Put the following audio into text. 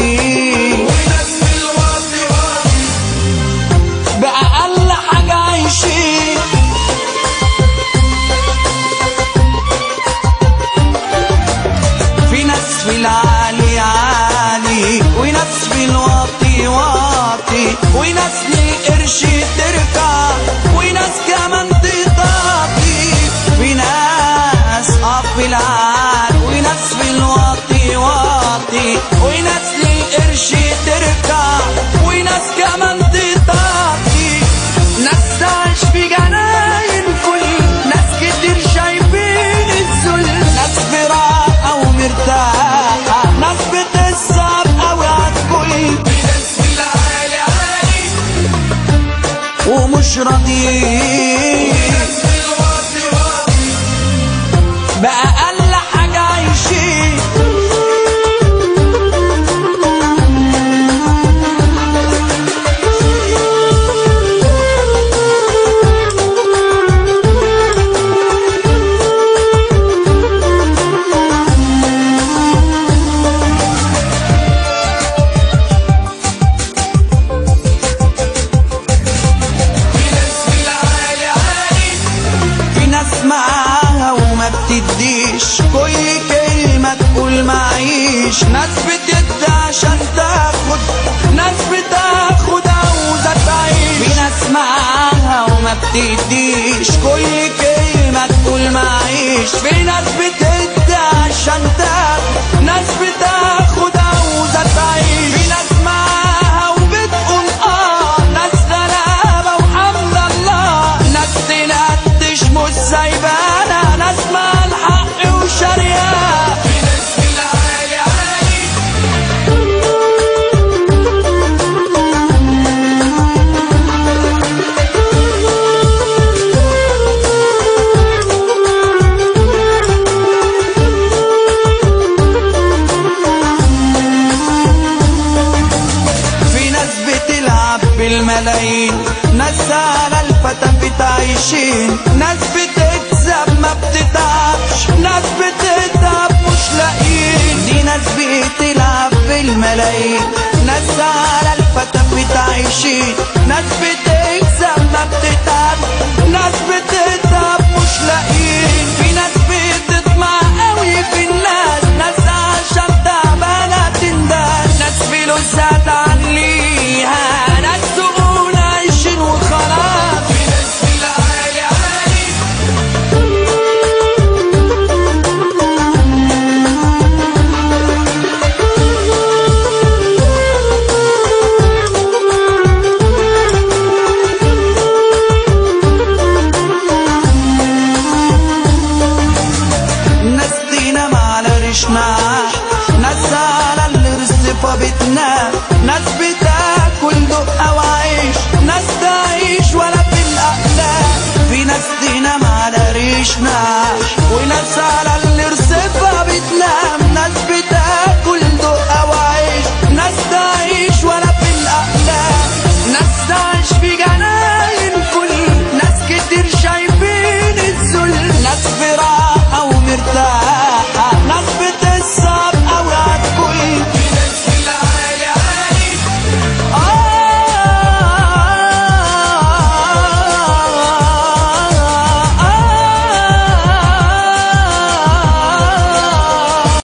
وناس في الواطي واطي بأقل حاجة عايشين. في ناس في العالي عالي، وناس في الواطي واطي، وناس للقرش تركع، وناس كمان تطاطي. في ناس في العالي، وناس في الواطي واطي، وناس للقرش تركع، وناس كمان تطاطي. ناس تعيش في جناين كل، ناس كتير شايفين الذل، ناس في راحة ومرتاحة، ناس بتسهر أوي عالكل. في ناس في العالي عالي ومش راضيين وناس في الواطي واطي بأقل حاجة عايشين. معاها وما بتديش، كل كلمة تقول معيش. ناس بتدي عشان تاخد، ناس بتاخد عاوزة تعيش. في ناس معاها وما بتديش، كل كلمة تقول معيش. في ناس بتدي عشان تاخد، ناس بتاخد عاوزة تعيش. في ناس معاها وبتقول ناس غلابة وحمد الله، ناس تنقدش مش سايبانا، ناس مع الحق وشريان. في ناس في العالي عالي في ناس بتلعب بالملايين، ناس على الفتافيت عايشين. ناس بتكسب ما بتتعبش، ناس بتتعب مش لاقيين. دي ناس بتلعب بالملايين، ناس على الفتافيت عايشين. ناس بتكسب ما بتتعب، ناس بتتعب مش لاقيين. في ناس بتطمع قوي في الناس، ناس عشان تعبانة تنداس. ناس فلوسها تعليها، ناس تقول عايشين وخلاص. في ناس في العالي عالي ناس تنام على ريشنا، ناس على الرصيفة بتنام، ناس